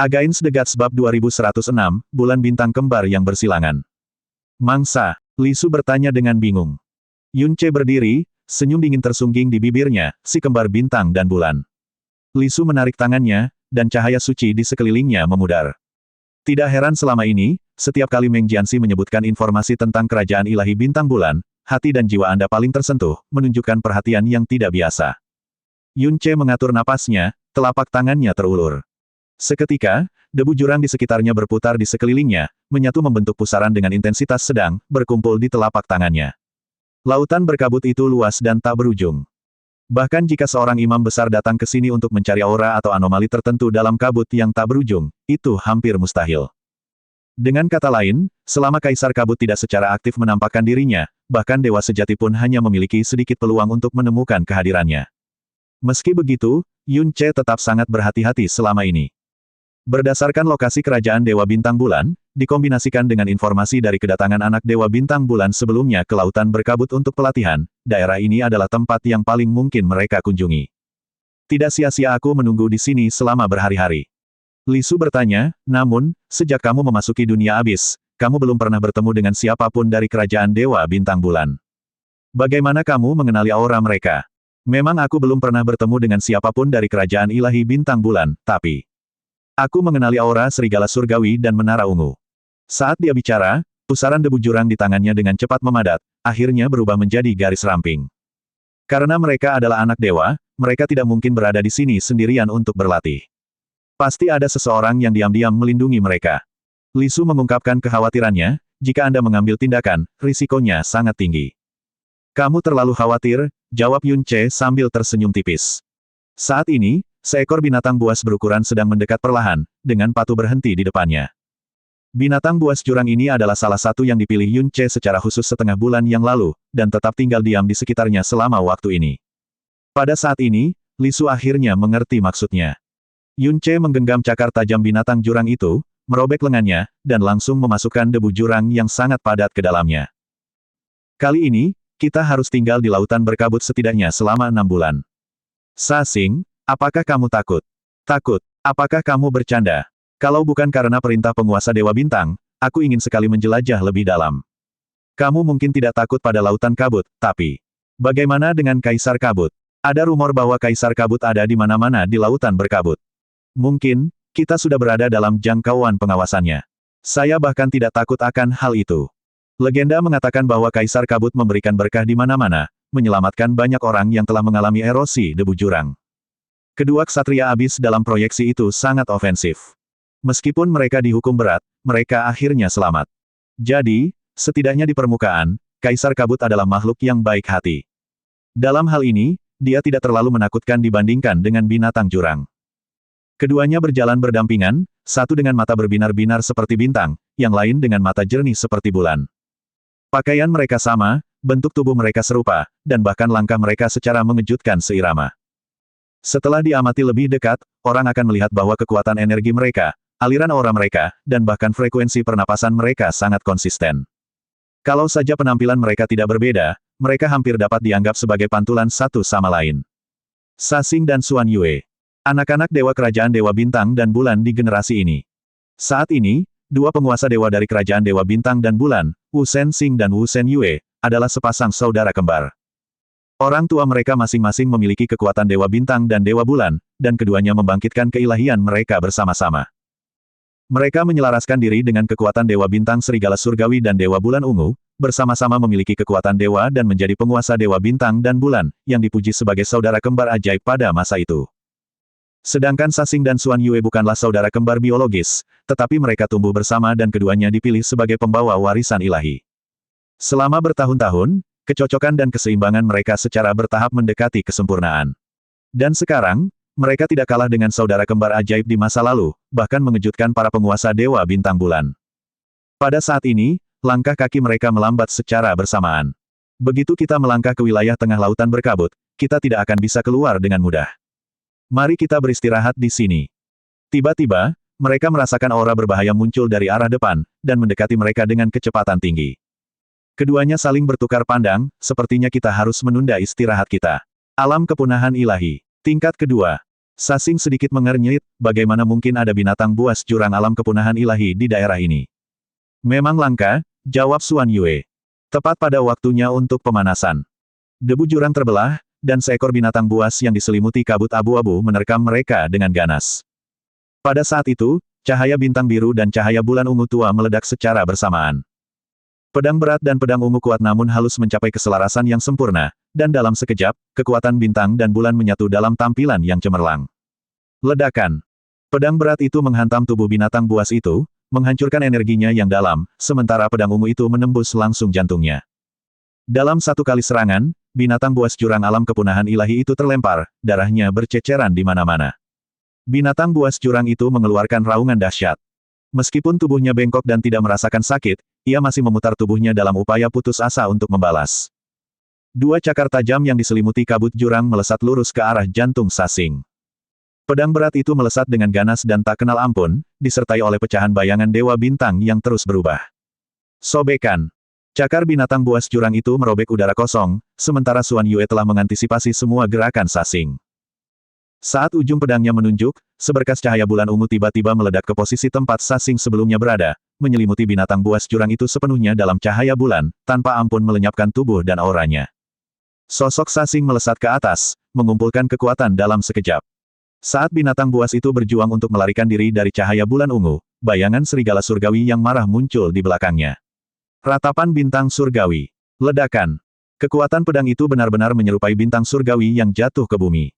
Against the Gods Bab 2106, Bulan Bintang Kembar yang Bersilangan. Mangsa, Li Su bertanya dengan bingung. Yun Ce berdiri, senyum dingin tersungging di bibirnya, si kembar bintang dan bulan. Li Su menarik tangannya, dan cahaya suci di sekelilingnya memudar. Tidak heran selama ini, setiap kali Meng Jianxi menyebutkan informasi tentang kerajaan ilahi bintang bulan, hati dan jiwa Anda paling tersentuh, menunjukkan perhatian yang tidak biasa. Yun Ce mengatur napasnya, telapak tangannya terulur. Seketika, debu jurang di sekitarnya berputar di sekelilingnya, menyatu membentuk pusaran dengan intensitas sedang, berkumpul di telapak tangannya. Lautan berkabut itu luas dan tak berujung. Bahkan jika seorang imam besar datang ke sini untuk mencari aura atau anomali tertentu dalam kabut yang tak berujung, itu hampir mustahil. Dengan kata lain, selama Kaisar Kabut tidak secara aktif menampakkan dirinya, bahkan Dewa Sejati pun hanya memiliki sedikit peluang untuk menemukan kehadirannya. Meski begitu, Yun Ce tetap sangat berhati-hati selama ini. Berdasarkan lokasi kerajaan Dewa Bintang Bulan, dikombinasikan dengan informasi dari kedatangan anak Dewa Bintang Bulan sebelumnya ke Lautan Berkabut untuk pelatihan, daerah ini adalah tempat yang paling mungkin mereka kunjungi. Tidak sia-sia aku menunggu di sini selama berhari-hari. Li Su bertanya, namun, sejak kamu memasuki dunia abis, kamu belum pernah bertemu dengan siapapun dari kerajaan Dewa Bintang Bulan. Bagaimana kamu mengenali aura mereka? Memang aku belum pernah bertemu dengan siapapun dari kerajaan ilahi Bintang Bulan, tapi aku mengenali aura serigala surgawi dan menara ungu. Saat dia bicara, pusaran debu jurang di tangannya dengan cepat memadat, akhirnya berubah menjadi garis ramping. Karena mereka adalah anak dewa, mereka tidak mungkin berada di sini sendirian untuk berlatih. Pasti ada seseorang yang diam-diam melindungi mereka. Li Su mengungkapkan kekhawatirannya, jika Anda mengambil tindakan, risikonya sangat tinggi. Kamu terlalu khawatir, jawab Yun Ce sambil tersenyum tipis. Saat ini, seekor binatang buas berukuran sedang mendekat perlahan, dengan patuh berhenti di depannya. Binatang buas jurang ini adalah salah satu yang dipilih Yun Ce secara khusus setengah bulan yang lalu, dan tetap tinggal diam di sekitarnya selama waktu ini. Pada saat ini, Li Su akhirnya mengerti maksudnya. Yun Ce menggenggam cakar tajam binatang jurang itu, merobek lengannya, dan langsung memasukkan debu jurang yang sangat padat ke dalamnya. Kali ini, kita harus tinggal di Lautan Berkabut setidaknya selama 6 bulan. Sasing, apakah kamu takut? Takut? Apakah kamu bercanda? Kalau bukan karena perintah penguasa Dewa Bintang, aku ingin sekali menjelajah lebih dalam. Kamu mungkin tidak takut pada Lautan Kabut, tapi bagaimana dengan Kaisar Kabut? Ada rumor bahwa Kaisar Kabut ada di mana-mana di Lautan Berkabut. Mungkin, kita sudah berada dalam jangkauan pengawasannya. Saya bahkan tidak takut akan hal itu. Legenda mengatakan bahwa Kaisar Kabut memberikan berkah di mana-mana, menyelamatkan banyak orang yang telah mengalami erosi debu jurang. Kedua ksatria abis dalam proyeksi itu sangat ofensif. Meskipun mereka dihukum berat, mereka akhirnya selamat. Jadi, setidaknya di permukaan, Kaisar Kabut adalah makhluk yang baik hati. Dalam hal ini, dia tidak terlalu menakutkan dibandingkan dengan binatang jurang. Keduanya berjalan berdampingan, satu dengan mata berbinar-binar seperti bintang, yang lain dengan mata jernih seperti bulan. Pakaian mereka sama, bentuk tubuh mereka serupa, dan bahkan langkah mereka secara mengejutkan seirama. Setelah diamati lebih dekat, orang akan melihat bahwa kekuatan energi mereka, aliran aura mereka, dan bahkan frekuensi pernapasan mereka sangat konsisten. Kalau saja penampilan mereka tidak berbeda, mereka hampir dapat dianggap sebagai pantulan satu sama lain. Sasing dan Xuan Yue. Anak-anak dewa kerajaan Dewa Bintang dan Bulan di generasi ini. Saat ini, dua penguasa dewa dari kerajaan Dewa Bintang dan Bulan, Wu Sensing dan Wu Sen Yue, adalah sepasang saudara kembar. Orang tua mereka masing-masing memiliki kekuatan Dewa Bintang dan Dewa Bulan, dan keduanya membangkitkan keilahian mereka bersama-sama. Mereka menyelaraskan diri dengan kekuatan Dewa Bintang Serigala Surgawi dan Dewa Bulan Ungu, bersama-sama memiliki kekuatan dewa dan menjadi penguasa Dewa Bintang dan Bulan, yang dipuji sebagai saudara kembar ajaib pada masa itu. Sedangkan Sasing dan Xuan Yue bukanlah saudara kembar biologis, tetapi mereka tumbuh bersama dan keduanya dipilih sebagai pembawa warisan ilahi. Selama bertahun-tahun, kecocokan dan keseimbangan mereka secara bertahap mendekati kesempurnaan. Dan sekarang, mereka tidak kalah dengan saudara kembar ajaib di masa lalu, bahkan mengejutkan para penguasa Dewa Bintang Bulan. Pada saat ini, langkah kaki mereka melambat secara bersamaan. Begitu kita melangkah ke wilayah tengah Lautan Berkabut, kita tidak akan bisa keluar dengan mudah. Mari kita beristirahat di sini. Tiba-tiba, mereka merasakan aura berbahaya muncul dari arah depan, dan mendekati mereka dengan kecepatan tinggi. Keduanya saling bertukar pandang, sepertinya kita harus menunda istirahat kita. Alam kepunahan ilahi. Tingkat kedua. Sasing sedikit mengernyit, bagaimana mungkin ada binatang buas jurang alam kepunahan ilahi di daerah ini. Memang langka, jawab Xuan Yue. Tepat pada waktunya untuk pemanasan. Debu jurang terbelah, dan seekor binatang buas yang diselimuti kabut abu-abu menerkam mereka dengan ganas. Pada saat itu, cahaya bintang biru dan cahaya bulan ungu tua meledak secara bersamaan. Pedang berat dan pedang ungu kuat namun halus mencapai keselarasan yang sempurna, dan dalam sekejap, kekuatan bintang dan bulan menyatu dalam tampilan yang cemerlang. Ledakan. Pedang berat itu menghantam tubuh binatang buas itu, menghancurkan energinya yang dalam, sementara pedang ungu itu menembus langsung jantungnya. Dalam satu kali serangan, binatang buas jurang alam kepunahan ilahi itu terlempar, darahnya berceceran di mana-mana. Binatang buas jurang itu mengeluarkan raungan dahsyat. Meskipun tubuhnya bengkok dan tidak merasakan sakit, ia masih memutar tubuhnya dalam upaya putus asa untuk membalas. Dua cakar tajam yang diselimuti kabut jurang melesat lurus ke arah jantung Sasing. Pedang berat itu melesat dengan ganas dan tak kenal ampun, disertai oleh pecahan bayangan dewa bintang yang terus berubah. Sobekan. Cakar binatang buas jurang itu merobek udara kosong, sementara Xuan Yue telah mengantisipasi semua gerakan Sasing. Saat ujung pedangnya menunjuk, seberkas cahaya bulan ungu tiba-tiba meledak ke posisi tempat Sasing sebelumnya berada, menyelimuti binatang buas jurang itu sepenuhnya dalam cahaya bulan, tanpa ampun melenyapkan tubuh dan auranya. Sosok Sasing melesat ke atas, mengumpulkan kekuatan dalam sekejap. Saat binatang buas itu berjuang untuk melarikan diri dari cahaya bulan ungu, bayangan serigala surgawi yang marah muncul di belakangnya. Ratapan bintang surgawi. Ledakan. Kekuatan pedang itu benar-benar menyerupai bintang surgawi yang jatuh ke bumi.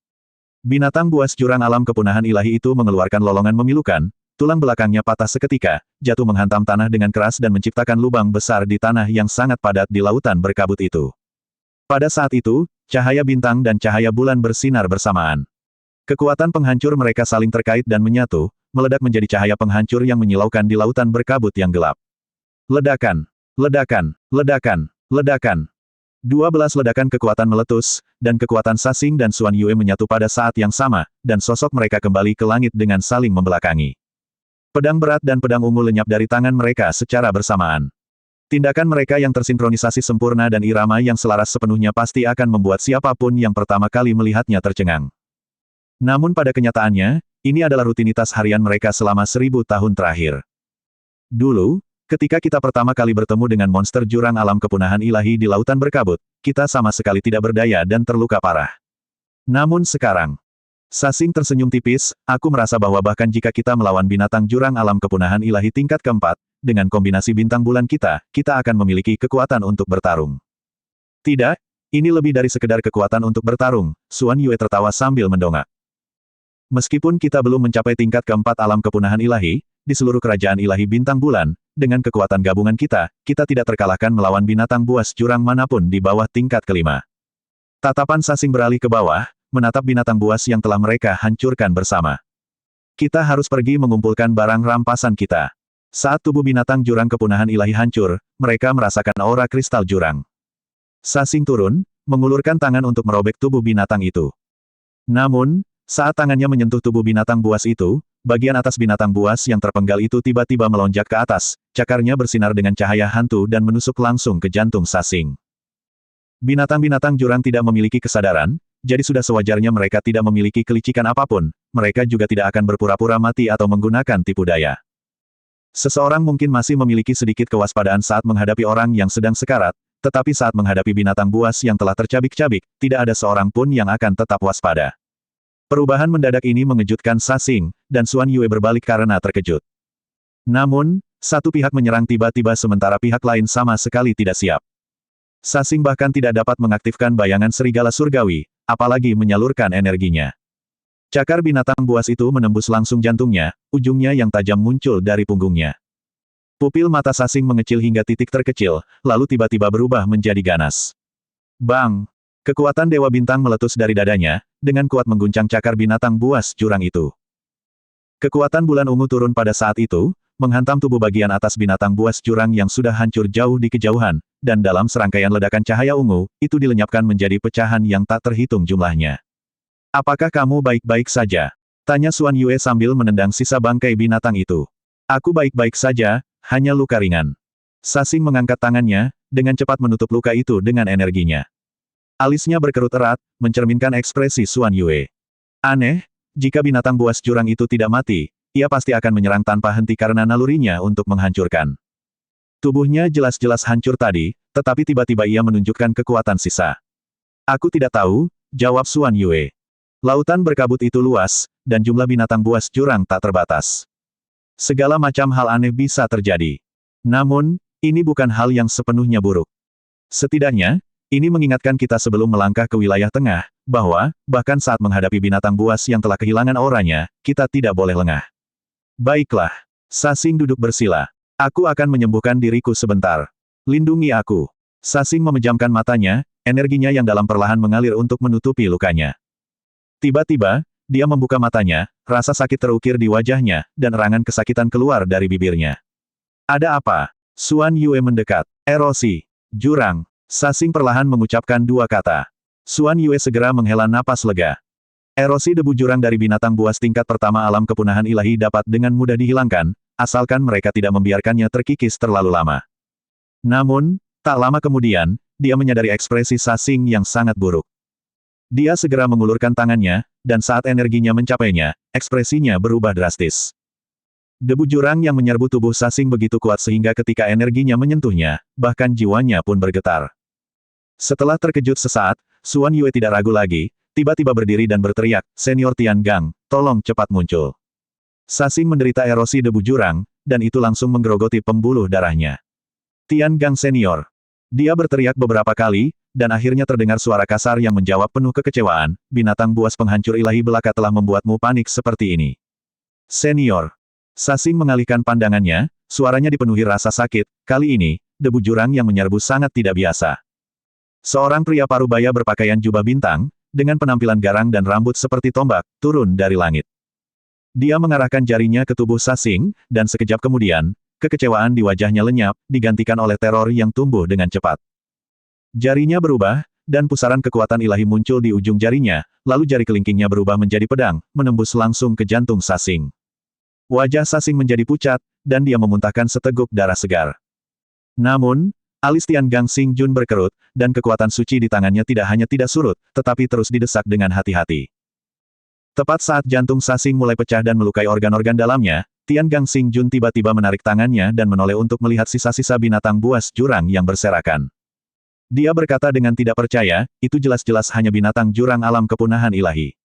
Binatang buas jurang alam kepunahan ilahi itu mengeluarkan lolongan memilukan, tulang belakangnya patah seketika, jatuh menghantam tanah dengan keras dan menciptakan lubang besar di tanah yang sangat padat di lautan berkabut itu. Pada saat itu, cahaya bintang dan cahaya bulan bersinar bersamaan. Kekuatan penghancur mereka saling terkait dan menyatu, meledak menjadi cahaya penghancur yang menyilaukan di lautan berkabut yang gelap. Ledakan, ledakan, ledakan, ledakan. 12 ledakan kekuatan meletus, dan kekuatan Sasing dan Xuan Yue menyatu pada saat yang sama, dan sosok mereka kembali ke langit dengan saling membelakangi. Pedang berat dan pedang ungu lenyap dari tangan mereka secara bersamaan. Tindakan mereka yang tersinkronisasi sempurna dan irama yang selaras sepenuhnya pasti akan membuat siapapun yang pertama kali melihatnya tercengang. Namun pada kenyataannya, ini adalah rutinitas harian mereka selama 1000 tahun terakhir. Dulu, ketika kita pertama kali bertemu dengan monster jurang alam kepunahan ilahi di lautan berkabut, kita sama sekali tidak berdaya dan terluka parah. Namun sekarang, Sasing tersenyum tipis, aku merasa bahwa bahkan jika kita melawan binatang jurang alam kepunahan ilahi tingkat keempat, dengan kombinasi bintang bulan kita akan memiliki kekuatan untuk bertarung. Tidak, ini lebih dari sekedar kekuatan untuk bertarung, Xuan Yue tertawa sambil mendongak. Meskipun kita belum mencapai tingkat keempat alam kepunahan ilahi, di seluruh kerajaan ilahi bintang bulan, dengan kekuatan gabungan kita tidak terkalahkan melawan binatang buas jurang manapun di bawah tingkat kelima. Tatapan Sasing beralih ke bawah, menatap binatang buas yang telah mereka hancurkan bersama. Kita harus pergi mengumpulkan barang rampasan kita. Saat tubuh binatang jurang kepunahan ilahi hancur, mereka merasakan aura kristal jurang. Sasing turun, mengulurkan tangan untuk merobek tubuh binatang itu. Namun, saat tangannya menyentuh tubuh binatang buas itu, bagian atas binatang buas yang terpenggal itu tiba-tiba melonjak ke atas, cakarnya bersinar dengan cahaya hantu dan menusuk langsung ke jantung Sasing. Binatang-binatang jurang tidak memiliki kesadaran, jadi sudah sewajarnya mereka tidak memiliki kelicikan apapun, mereka juga tidak akan berpura-pura mati atau menggunakan tipu daya. Seseorang mungkin masih memiliki sedikit kewaspadaan saat menghadapi orang yang sedang sekarat, tetapi saat menghadapi binatang buas yang telah tercabik-cabik, tidak ada seorang pun yang akan tetap waspada. Perubahan mendadak ini mengejutkan Sasing, dan Xuan Yue berbalik karena terkejut. Namun, satu pihak menyerang tiba-tiba sementara pihak lain sama sekali tidak siap. Sasing bahkan tidak dapat mengaktifkan bayangan serigala surgawi, apalagi menyalurkan energinya. Cakar binatang buas itu menembus langsung jantungnya, ujungnya yang tajam muncul dari punggungnya. Pupil mata Sasing mengecil hingga titik terkecil, lalu tiba-tiba berubah menjadi ganas. Bang! Kekuatan Dewa Bintang meletus dari dadanya, dengan kuat mengguncang cakar binatang buas jurang itu. Kekuatan bulan ungu turun pada saat itu, menghantam tubuh bagian atas binatang buas jurang yang sudah hancur jauh di kejauhan, dan dalam serangkaian ledakan cahaya ungu, itu dilenyapkan menjadi pecahan yang tak terhitung jumlahnya. Apakah kamu baik-baik saja? Tanya Xuan Yue sambil menendang sisa bangkai binatang itu. Aku baik-baik saja, hanya luka ringan. Sasing mengangkat tangannya, dengan cepat menutup luka itu dengan energinya. Alisnya berkerut erat, mencerminkan ekspresi Xuan Yue. Aneh, Jika binatang buas jurang itu tidak mati, ia pasti akan menyerang tanpa henti karena nalurinya untuk menghancurkan. Tubuhnya jelas-jelas hancur tadi, tetapi tiba-tiba ia menunjukkan kekuatan sisa. Aku tidak tahu, jawab Xuan Yue. Lautan berkabut itu luas, dan jumlah binatang buas jurang tak terbatas. Segala macam hal aneh bisa terjadi. Namun, ini bukan hal yang sepenuhnya buruk. Setidaknya, ini mengingatkan kita sebelum melangkah ke wilayah tengah, bahwa, bahkan saat menghadapi binatang buas yang telah kehilangan auranya, kita tidak boleh lengah. Baiklah. Sasing duduk bersila. Aku akan menyembuhkan diriku sebentar. Lindungi aku. Sasing memejamkan matanya, energinya yang dalam perlahan mengalir untuk menutupi lukanya. Tiba-tiba, dia membuka matanya, rasa sakit terukir di wajahnya, dan erangan kesakitan keluar dari bibirnya. Ada apa? Xuan Yue mendekat. Erosi. Jurang. Sasing perlahan mengucapkan dua kata. Xuan Yue segera menghela napas lega. Erosi debu jurang dari binatang buas tingkat pertama alam kepunahan ilahi dapat dengan mudah dihilangkan, asalkan mereka tidak membiarkannya terkikis terlalu lama. Namun, tak lama kemudian, dia menyadari ekspresi Sasing yang sangat buruk. Dia segera mengulurkan tangannya, dan saat energinya mencapainya, ekspresinya berubah drastis. Debu jurang yang menyerbu tubuh Sasing begitu kuat sehingga ketika energinya menyentuhnya, bahkan jiwanya pun bergetar. Setelah terkejut sesaat, Xuan Yue tidak ragu lagi, tiba-tiba berdiri dan berteriak, "Senior Tian Gang, tolong cepat muncul." Sasing menderita erosi debu jurang, dan itu langsung menggerogoti pembuluh darahnya. "Tian Gang Senior." Dia berteriak beberapa kali, dan akhirnya terdengar suara kasar yang menjawab penuh kekecewaan, "Binatang buas penghancur ilahi belaka telah membuatmu panik seperti ini." "Senior." Sasing mengalihkan pandangannya, suaranya dipenuhi rasa sakit, kali ini, debu jurang yang menyerbu sangat tidak biasa. Seorang pria parubaya berpakaian jubah bintang, dengan penampilan garang dan rambut seperti tombak, turun dari langit. Dia mengarahkan jarinya ke tubuh Sasing, dan sekejap kemudian, kekecewaan di wajahnya lenyap, digantikan oleh teror yang tumbuh dengan cepat. Jarinya berubah, dan pusaran kekuatan ilahi muncul di ujung jarinya, lalu jari kelingkingnya berubah menjadi pedang, menembus langsung ke jantung Sasing. Wajah Sasing menjadi pucat, dan dia memuntahkan seteguk darah segar. Namun, alis Tian Gang Xingjun berkerut, dan kekuatan suci di tangannya tidak hanya tidak surut, tetapi terus didesak dengan hati-hati. Tepat saat jantung Sasing mulai pecah dan melukai organ-organ dalamnya, Tian Gang Xingjun tiba-tiba menarik tangannya dan menoleh untuk melihat sisa-sisa binatang buas jurang yang berserakan. Dia berkata dengan tidak percaya, "Itu jelas-jelas hanya binatang jurang alam kepunahan ilahi.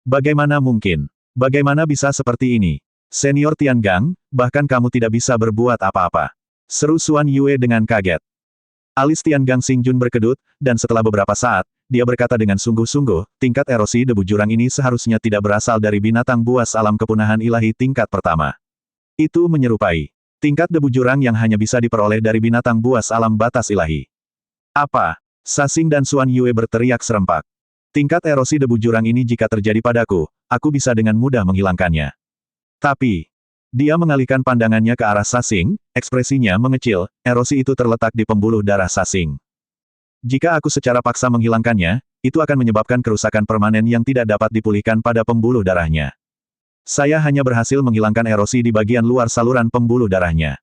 Bagaimana mungkin? Bagaimana bisa seperti ini? Senior Tian Gang, bahkan kamu tidak bisa berbuat apa-apa." Seru Xuan Yue dengan kaget. Alis Tian Gang Xingjun berkedut, dan setelah beberapa saat, dia berkata dengan sungguh-sungguh, tingkat erosi debu jurang ini seharusnya tidak berasal dari binatang buas alam kepunahan ilahi tingkat pertama. Itu menyerupai tingkat debu jurang yang hanya bisa diperoleh dari binatang buas alam batas ilahi. Apa? Sasing dan Xuan Yue berteriak serempak. Tingkat erosi debu jurang ini jika terjadi padaku, aku bisa dengan mudah menghilangkannya. Tapi, dia mengalihkan pandangannya ke arah Sasing, ekspresinya mengecil, erosi itu terletak di pembuluh darah Sasing. Jika aku secara paksa menghilangkannya, itu akan menyebabkan kerusakan permanen yang tidak dapat dipulihkan pada pembuluh darahnya. Saya hanya berhasil menghilangkan erosi di bagian luar saluran pembuluh darahnya.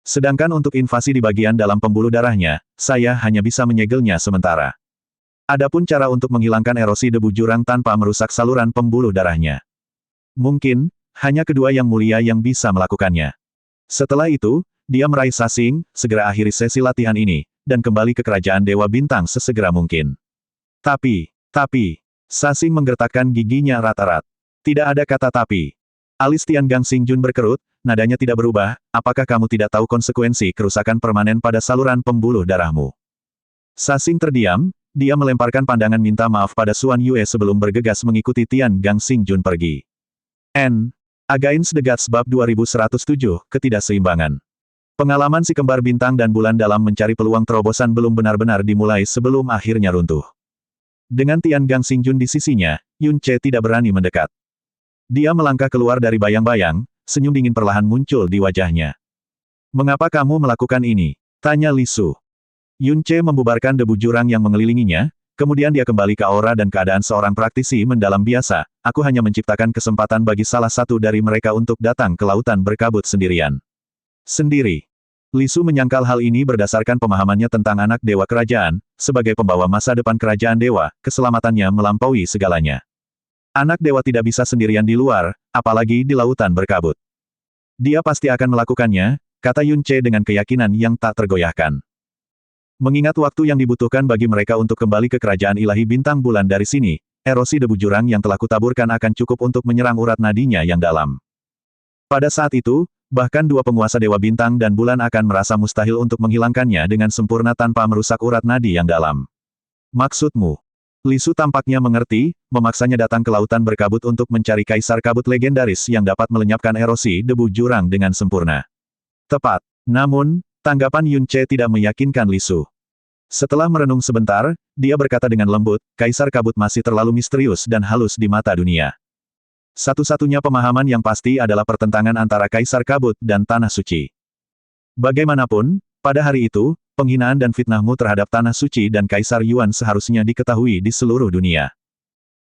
Sedangkan untuk invasi di bagian dalam pembuluh darahnya, saya hanya bisa menyegelnya sementara. Adapun cara untuk menghilangkan erosi debu jurang tanpa merusak saluran pembuluh darahnya. Mungkin, hanya kedua yang mulia yang bisa melakukannya. Setelah itu, dia meraih Sasing, segera akhiri sesi latihan ini, dan kembali ke kerajaan Dewa Bintang sesegera mungkin. Tapi, Sasing menggertakkan giginya rat-rat. Tidak ada kata tapi. Alis Tian Gang Xingjun berkerut, nadanya tidak berubah, apakah kamu tidak tahu konsekuensi kerusakan permanen pada saluran pembuluh darahmu? Sasing terdiam, dia melemparkan pandangan minta maaf pada Xuan Yue sebelum bergegas mengikuti Tian Gang Xingjun pergi. Against the Gods Bab 2107, Ketidakseimbangan. Pengalaman si kembar bintang dan bulan dalam mencari peluang terobosan belum benar-benar dimulai sebelum akhirnya runtuh. Dengan Tian Gang Xingjun di sisinya, Yun Ce tidak berani mendekat. Dia melangkah keluar dari bayang-bayang, senyum dingin perlahan muncul di wajahnya. "Mengapa kamu melakukan ini?" tanya Li Su. Yun Ce membubarkan debu jurang yang mengelilinginya, kemudian dia kembali ke aura dan keadaan seorang praktisi mendalam biasa. "Aku hanya menciptakan kesempatan bagi salah satu dari mereka untuk datang ke lautan berkabut sendirian." Sendiri. Li Su menyangkal hal ini berdasarkan pemahamannya tentang anak dewa kerajaan, sebagai pembawa masa depan kerajaan dewa, keselamatannya melampaui segalanya. Anak dewa tidak bisa sendirian di luar, apalagi di lautan berkabut. Dia pasti akan melakukannya, kata Yun Ce dengan keyakinan yang tak tergoyahkan. Mengingat waktu yang dibutuhkan bagi mereka untuk kembali ke kerajaan ilahi bintang bulan dari sini, erosi debu jurang yang telah kutaburkan akan cukup untuk menyerang urat nadinya yang dalam. Pada saat itu, bahkan dua penguasa dewa bintang dan bulan akan merasa mustahil untuk menghilangkannya dengan sempurna tanpa merusak urat nadi yang dalam. Maksudmu? Li Su tampaknya mengerti, memaksanya datang ke lautan berkabut untuk mencari kaisar kabut legendaris yang dapat melenyapkan erosi debu jurang dengan sempurna. Tepat. Namun, tanggapan Yun Ce tidak meyakinkan Li Su. Setelah merenung sebentar, dia berkata dengan lembut, kaisar kabut masih terlalu misterius dan halus di mata dunia. Satu-satunya pemahaman yang pasti adalah pertentangan antara kaisar kabut dan tanah suci. Bagaimanapun, pada hari itu, penghinaan dan fitnahmu terhadap tanah suci dan kaisar Yuan seharusnya diketahui di seluruh dunia.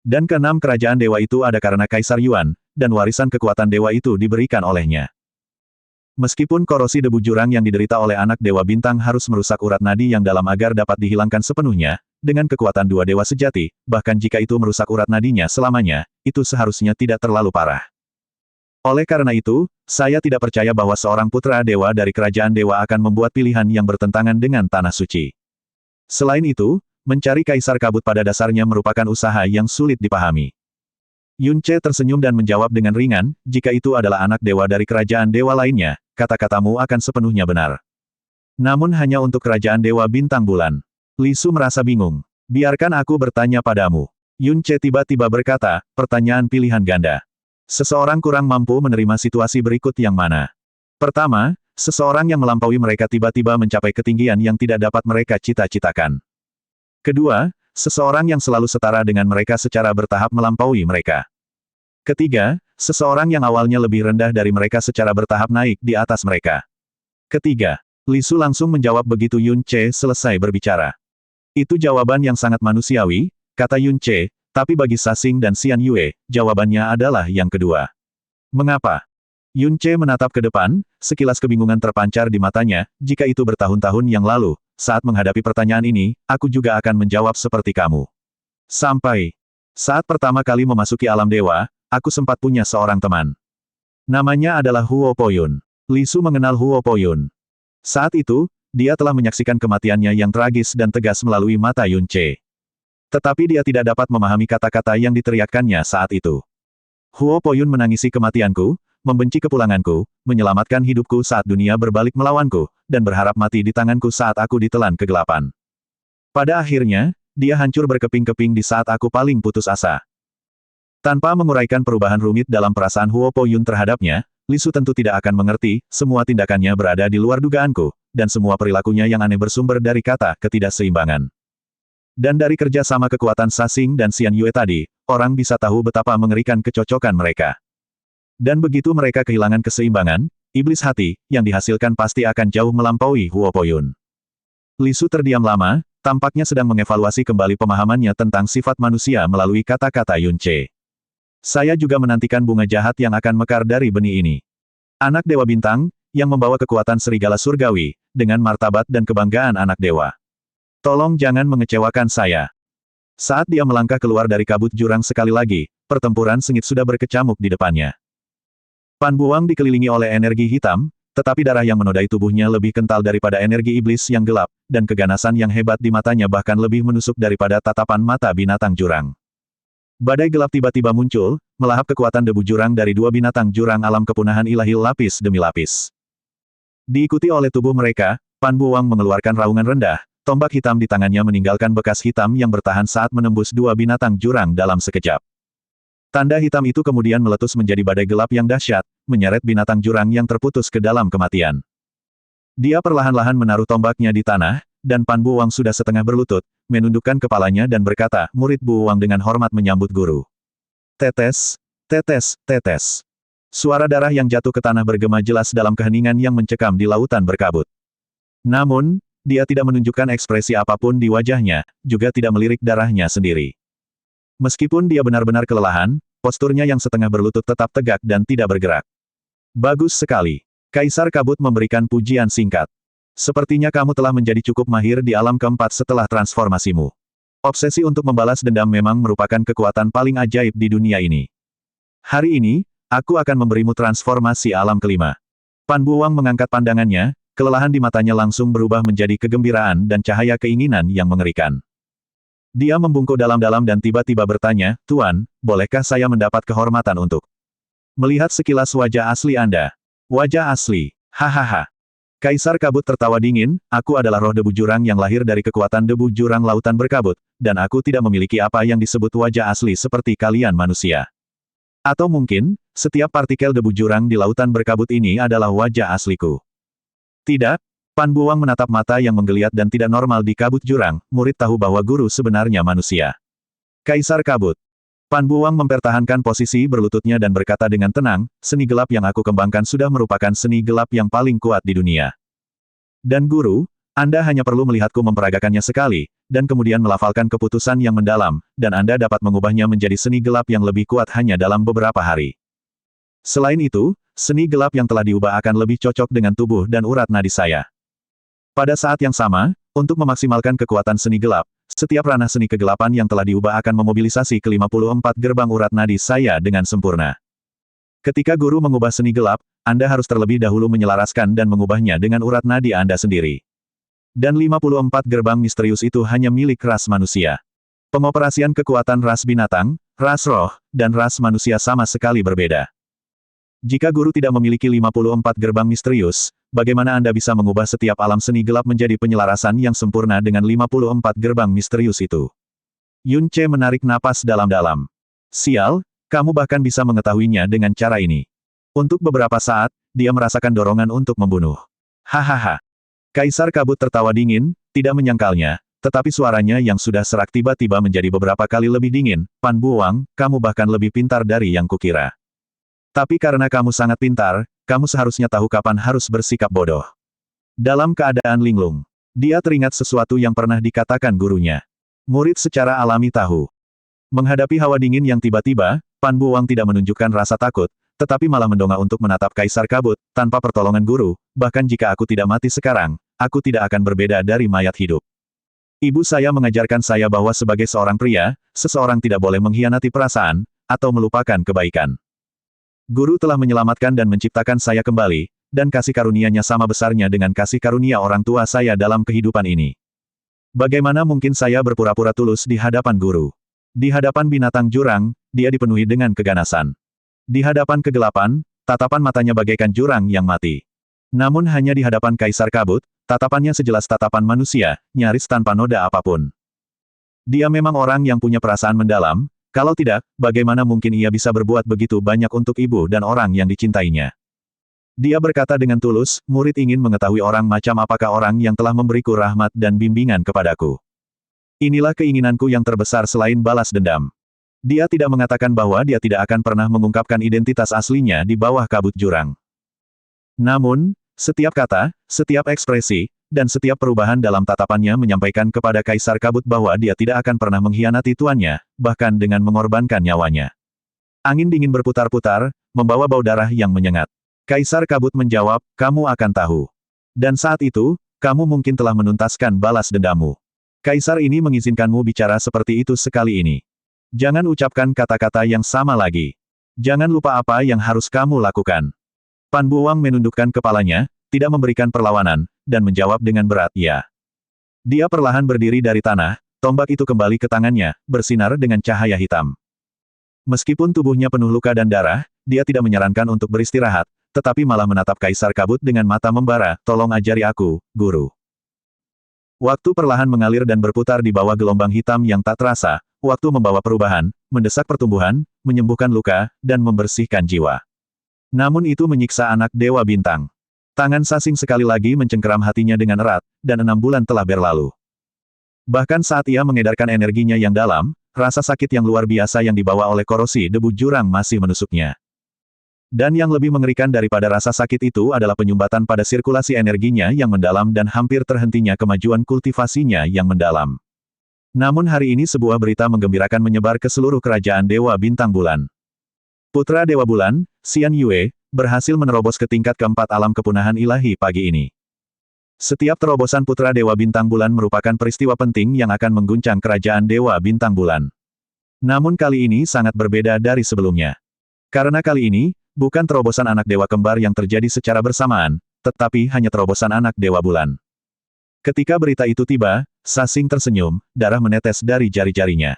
Dan keenam kerajaan dewa itu ada karena kaisar Yuan, dan warisan kekuatan dewa itu diberikan olehnya. Meskipun korosi debu jurang yang diderita oleh anak dewa bintang harus merusak urat nadi yang dalam agar dapat dihilangkan sepenuhnya, dengan kekuatan dua dewa sejati, bahkan jika itu merusak urat nadinya selamanya, itu seharusnya tidak terlalu parah. Oleh karena itu, saya tidak percaya bahwa seorang putra dewa dari kerajaan dewa akan membuat pilihan yang bertentangan dengan tanah suci. Selain itu, mencari kaisar kabut pada dasarnya merupakan usaha yang sulit dipahami. Yun Ce tersenyum dan menjawab dengan ringan, jika itu adalah anak dewa dari kerajaan dewa lainnya, kata-katamu akan sepenuhnya benar. Namun hanya untuk kerajaan dewa bintang bulan. Li Su merasa bingung. Biarkan aku bertanya padamu. Yun Ce tiba-tiba berkata, pertanyaan pilihan ganda. Seseorang kurang mampu menerima situasi berikut yang mana. Pertama, seseorang yang melampaui mereka tiba-tiba mencapai ketinggian yang tidak dapat mereka cita-citakan. Kedua, seseorang yang selalu setara dengan mereka secara bertahap melampaui mereka. Ketiga, seseorang yang awalnya lebih rendah dari mereka secara bertahap naik di atas mereka. Ketiga, Li Su langsung menjawab begitu Yun Ce selesai berbicara. Itu jawaban yang sangat manusiawi, kata Yun Ce. Tapi bagi Sasing dan Xian Yue, jawabannya adalah yang kedua. Mengapa? Yun Ce menatap ke depan, sekilas kebingungan terpancar di matanya, jika itu bertahun-tahun yang lalu, saat menghadapi pertanyaan ini, aku juga akan menjawab seperti kamu. Sampai saat pertama kali memasuki alam dewa, aku sempat punya seorang teman. Namanya adalah Huo Poyun. Li Su mengenal Huo Poyun. Saat itu, dia telah menyaksikan kematiannya yang tragis dan tegas melalui mata Yun Ce. Tetapi dia tidak dapat memahami kata-kata yang diteriakkannya saat itu. Huo Poyun menangisi kematianku, membenci kepulanganku, menyelamatkan hidupku saat dunia berbalik melawanku, dan berharap mati di tanganku saat aku ditelan kegelapan. Pada akhirnya, dia hancur berkeping-keping di saat aku paling putus asa. Tanpa menguraikan perubahan rumit dalam perasaan Huo Poyun terhadapnya, Li Su tentu tidak akan mengerti, semua tindakannya berada di luar dugaanku, dan semua perilakunya yang aneh bersumber dari kata ketidakseimbangan. Dan dari kerja sama kekuatan Sasing dan Xian Yue tadi, orang bisa tahu betapa mengerikan kecocokan mereka. Dan begitu mereka kehilangan keseimbangan, iblis hati, yang dihasilkan pasti akan jauh melampaui Huo Poyun. Li Su terdiam lama, tampaknya sedang mengevaluasi kembali pemahamannya tentang sifat manusia melalui kata-kata Yun Ce. Saya juga menantikan bunga jahat yang akan mekar dari benih ini. Anak Dewa Bintang, yang membawa kekuatan serigala surgawi, dengan martabat dan kebanggaan anak dewa. Tolong jangan mengecewakan saya. Saat dia melangkah keluar dari kabut jurang sekali lagi, pertempuran sengit sudah berkecamuk di depannya. Pan Buang dikelilingi oleh energi hitam, tetapi darah yang menodai tubuhnya lebih kental daripada energi iblis yang gelap, dan keganasan yang hebat di matanya bahkan lebih menusuk daripada tatapan mata binatang jurang. Badai gelap tiba-tiba muncul, melahap kekuatan debu jurang dari dua binatang jurang alam kepunahan ilahi lapis demi lapis. Diikuti oleh tubuh mereka, Pan Buang mengeluarkan raungan rendah, tombak hitam di tangannya meninggalkan bekas hitam yang bertahan saat menembus dua binatang jurang dalam sekejap. Tanda hitam itu kemudian meletus menjadi badai gelap yang dahsyat, menyeret binatang jurang yang terputus ke dalam kematian. Dia perlahan-lahan menaruh tombaknya di tanah, dan Pan Buang sudah setengah berlutut, menundukkan kepalanya dan berkata, murid Buang dengan hormat menyambut guru. Tetes, tetes, tetes. Suara darah yang jatuh ke tanah bergema jelas dalam keheningan yang mencekam di lautan berkabut. Namun, dia tidak menunjukkan ekspresi apapun di wajahnya, juga tidak melirik darahnya sendiri. Meskipun dia benar-benar kelelahan, posturnya yang setengah berlutut tetap tegak dan tidak bergerak. Bagus sekali. Kaisar Kabut memberikan pujian singkat. Sepertinya kamu telah menjadi cukup mahir di alam keempat setelah transformasimu. Obsesi untuk membalas dendam memang merupakan kekuatan paling ajaib di dunia ini. Hari ini, aku akan memberimu transformasi alam kelima. Pan Buwang mengangkat pandangannya, kelelahan di matanya langsung berubah menjadi kegembiraan dan cahaya keinginan yang mengerikan. Dia membungkuk dalam-dalam dan tiba-tiba bertanya, "Tuan, bolehkah saya mendapat kehormatan untuk melihat sekilas wajah asli Anda?" "Wajah asli? Hahaha." Kaisar Kabut tertawa dingin, "Aku adalah roh debu jurang yang lahir dari kekuatan debu jurang lautan berkabut, dan aku tidak memiliki apa yang disebut wajah asli seperti kalian manusia. Atau mungkin, setiap partikel debu jurang di lautan berkabut ini adalah wajah asliku." "Tidak." Pan Buwang menatap mata yang menggeliat dan tidak normal di kabut jurang, murid tahu bahwa guru sebenarnya manusia. Kaisar Kabut. Pan Buwang mempertahankan posisi berlututnya dan berkata dengan tenang, "Seni gelap yang aku kembangkan sudah merupakan seni gelap yang paling kuat di dunia. Dan guru, Anda hanya perlu melihatku memperagakannya sekali, dan kemudian melafalkan keputusan yang mendalam, dan Anda dapat mengubahnya menjadi seni gelap yang lebih kuat hanya dalam beberapa hari. Selain itu, seni gelap yang telah diubah akan lebih cocok dengan tubuh dan urat nadi saya." Pada saat yang sama, untuk memaksimalkan kekuatan seni gelap, setiap ranah seni kegelapan yang telah diubah akan memobilisasi ke-54 gerbang urat nadi saya dengan sempurna. Ketika guru mengubah seni gelap, Anda harus terlebih dahulu menyelaraskan dan mengubahnya dengan urat nadi Anda sendiri. Dan 54 gerbang misterius itu hanya milik ras manusia. Pengoperasian kekuatan ras binatang, ras roh, dan ras manusia sama sekali berbeda. Jika guru tidak memiliki 54 gerbang misterius, bagaimana Anda bisa mengubah setiap alam seni gelap menjadi penyelarasan yang sempurna dengan 54 gerbang misterius itu? Yun Ce menarik napas dalam-dalam. "Sial, kamu bahkan bisa mengetahuinya dengan cara ini." Untuk beberapa saat, dia merasakan dorongan untuk membunuh. Hahaha. Kaisar Kabut tertawa dingin, tidak menyangkalnya, tetapi suaranya yang sudah serak tiba-tiba menjadi beberapa kali lebih dingin. "Pan Buwang, kamu bahkan lebih pintar dari yang kukira. Tapi karena kamu sangat pintar, kamu seharusnya tahu kapan harus bersikap bodoh." Dalam keadaan linglung, dia teringat sesuatu yang pernah dikatakan gurunya. Murid secara alami tahu. Menghadapi hawa dingin yang tiba-tiba, Pan Buwang tidak menunjukkan rasa takut, tetapi malah mendongak untuk menatap Kaisar Kabut, "Tanpa pertolongan guru, bahkan jika aku tidak mati sekarang, aku tidak akan berbeda dari mayat hidup. Ibu saya mengajarkan saya bahwa sebagai seorang pria, seseorang tidak boleh mengkhianati perasaan, atau melupakan kebaikan. Guru telah menyelamatkan dan menciptakan saya kembali, dan kasih karunia-Nya sama besarnya dengan kasih karunia orang tua saya dalam kehidupan ini. Bagaimana mungkin saya berpura-pura tulus di hadapan guru? Di hadapan binatang jurang, dia dipenuhi dengan keganasan. Di hadapan kegelapan, tatapan matanya bagaikan jurang yang mati. Namun hanya di hadapan Kaisar Kabut, tatapannya sejelas tatapan manusia, nyaris tanpa noda apapun. Dia memang orang yang punya perasaan mendalam. Kalau tidak, bagaimana mungkin ia bisa berbuat begitu banyak untuk ibu dan orang yang dicintainya? Dia berkata dengan tulus, "Murid ingin mengetahui orang macam apakah orang yang telah memberiku rahmat dan bimbingan kepadaku. Inilah keinginanku yang terbesar selain balas dendam." Dia tidak mengatakan bahwa dia tidak akan pernah mengungkapkan identitas aslinya di bawah kabut jurang. Namun, setiap kata, setiap ekspresi, dan setiap perubahan dalam tatapannya menyampaikan kepada Kaisar Kabut bahwa dia tidak akan pernah mengkhianati tuannya, bahkan dengan mengorbankan nyawanya. Angin dingin berputar-putar, membawa bau darah yang menyengat. Kaisar Kabut menjawab, "Kamu akan tahu. Dan saat itu, kamu mungkin telah menuntaskan balas dendammu." Kaisar ini mengizinkanmu bicara seperti itu sekali ini. Jangan ucapkan kata-kata yang sama lagi. Jangan lupa apa yang harus kamu lakukan. Pan Buwang menundukkan kepalanya, tidak memberikan perlawanan, dan menjawab dengan berat, "Ya." Dia perlahan berdiri dari tanah, tombak itu kembali ke tangannya, bersinar dengan cahaya hitam. Meskipun tubuhnya penuh luka dan darah, dia tidak menyarankan untuk beristirahat, tetapi malah menatap Kaisar Kabut dengan mata membara, "Tolong ajari aku, guru." Waktu perlahan mengalir dan berputar di bawah gelombang hitam yang tak terasa, waktu membawa perubahan, mendesak pertumbuhan, menyembuhkan luka, dan membersihkan jiwa. Namun itu menyiksa anak Dewa Bintang. Tangan Sasing sekali lagi mencengkeram hatinya dengan erat, dan 6 bulan telah berlalu. Bahkan saat ia mengedarkan energinya yang dalam, rasa sakit yang luar biasa yang dibawa oleh korosi debu jurang masih menusuknya. Dan yang lebih mengerikan daripada rasa sakit itu adalah penyumbatan pada sirkulasi energinya yang mendalam dan hampir terhentinya kemajuan kultivasinya yang mendalam. Namun hari ini sebuah berita menggembirakan menyebar ke seluruh kerajaan Dewa Bintang Bulan. Putra Dewa Bulan, Xian Yue, berhasil menerobos ke tingkat keempat alam kepunahan ilahi pagi ini. Setiap terobosan Putra Dewa Bintang Bulan merupakan peristiwa penting yang akan mengguncang kerajaan Dewa Bintang Bulan. Namun kali ini sangat berbeda dari sebelumnya. Karena kali ini, bukan terobosan anak Dewa Kembar yang terjadi secara bersamaan, tetapi hanya terobosan anak Dewa Bulan. Ketika berita itu tiba, Sasing tersenyum, darah menetes dari jari-jarinya.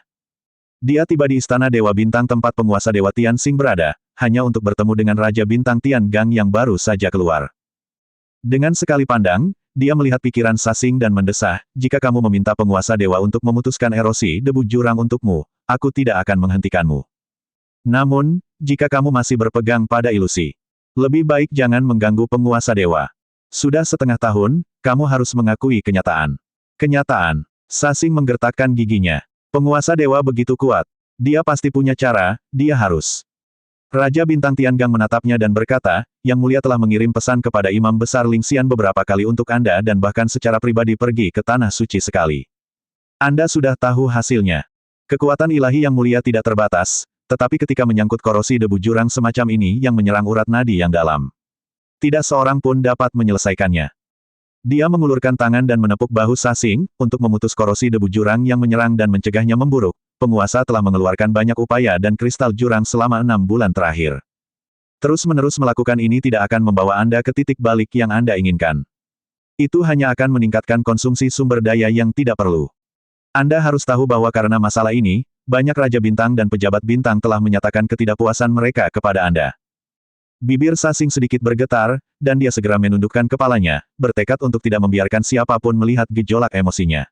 Dia tiba di Istana Dewa Bintang tempat penguasa Dewa Tianxing berada, hanya untuk bertemu dengan Raja Bintang Tiangang yang baru saja keluar. Dengan sekali pandang, dia melihat pikiran Sasing dan mendesah, jika kamu meminta penguasa dewa untuk memutuskan erosi debu jurang untukmu, aku tidak akan menghentikanmu. Namun, jika kamu masih berpegang pada ilusi, lebih baik jangan mengganggu penguasa dewa. Sudah setengah tahun, kamu harus mengakui kenyataan. Kenyataan. Sasing menggertakkan giginya. Penguasa dewa begitu kuat. Dia pasti punya cara, dia harus. Raja Bintang Tiangang menatapnya dan berkata, Yang Mulia telah mengirim pesan kepada Imam Besar Lingxian beberapa kali untuk Anda dan bahkan secara pribadi pergi ke Tanah Suci sekali. Anda sudah tahu hasilnya. Kekuatan ilahi Yang Mulia tidak terbatas, tetapi ketika menyangkut korosi debu jurang semacam ini yang menyerang urat nadi yang dalam, tidak seorang pun dapat menyelesaikannya. Dia mengulurkan tangan dan menepuk bahu Sasing, untuk memutus korosi debu jurang yang menyerang dan mencegahnya memburuk. Penguasa telah mengeluarkan banyak upaya dan kristal jurang selama 6 bulan terakhir. Terus-menerus melakukan ini tidak akan membawa Anda ke titik balik yang Anda inginkan. Itu hanya akan meningkatkan konsumsi sumber daya yang tidak perlu. Anda harus tahu bahwa karena masalah ini, banyak Raja Bintang dan pejabat bintang telah menyatakan ketidakpuasan mereka kepada Anda. Bibir Sasing sedikit bergetar, dan dia segera menundukkan kepalanya, bertekad untuk tidak membiarkan siapapun melihat gejolak emosinya.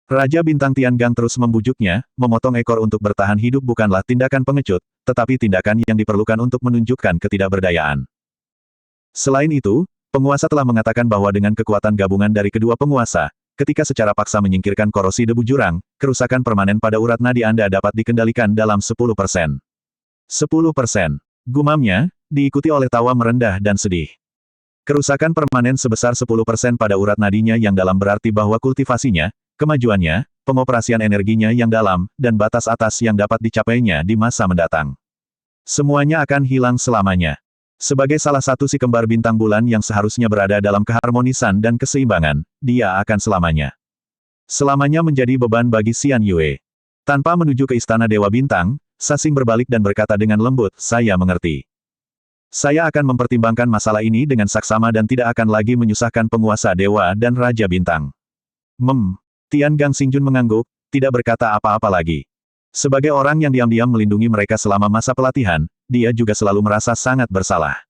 Raja Bintang Tiangang terus membujuknya, memotong ekor untuk bertahan hidup bukanlah tindakan pengecut, tetapi tindakan yang diperlukan untuk menunjukkan ketidakberdayaan. Selain itu, penguasa telah mengatakan bahwa dengan kekuatan gabungan dari kedua penguasa, ketika secara paksa menyingkirkan korosi debu jurang, kerusakan permanen pada urat nadi Anda dapat dikendalikan dalam 10%. 10%. Gumamnya, diikuti oleh tawa merendah dan sedih. Kerusakan permanen sebesar 10% pada urat nadinya yang dalam berarti bahwa kultivasinya, kemajuannya, pengoperasian energinya yang dalam, dan batas atas yang dapat dicapainya di masa mendatang. Semuanya akan hilang selamanya. Sebagai salah satu si kembar bintang bulan yang seharusnya berada dalam keharmonisan dan keseimbangan, dia akan selamanya. Selamanya menjadi beban bagi Xian Yue. Tanpa menuju ke Istana Dewa Bintang, Sasing berbalik dan berkata dengan lembut, saya mengerti. Saya akan mempertimbangkan masalah ini dengan saksama dan tidak akan lagi menyusahkan penguasa dewa dan Raja Bintang. Tiangang Xingjun mengangguk, tidak berkata apa-apa lagi. Sebagai orang yang diam-diam melindungi mereka selama masa pelatihan, dia juga selalu merasa sangat bersalah.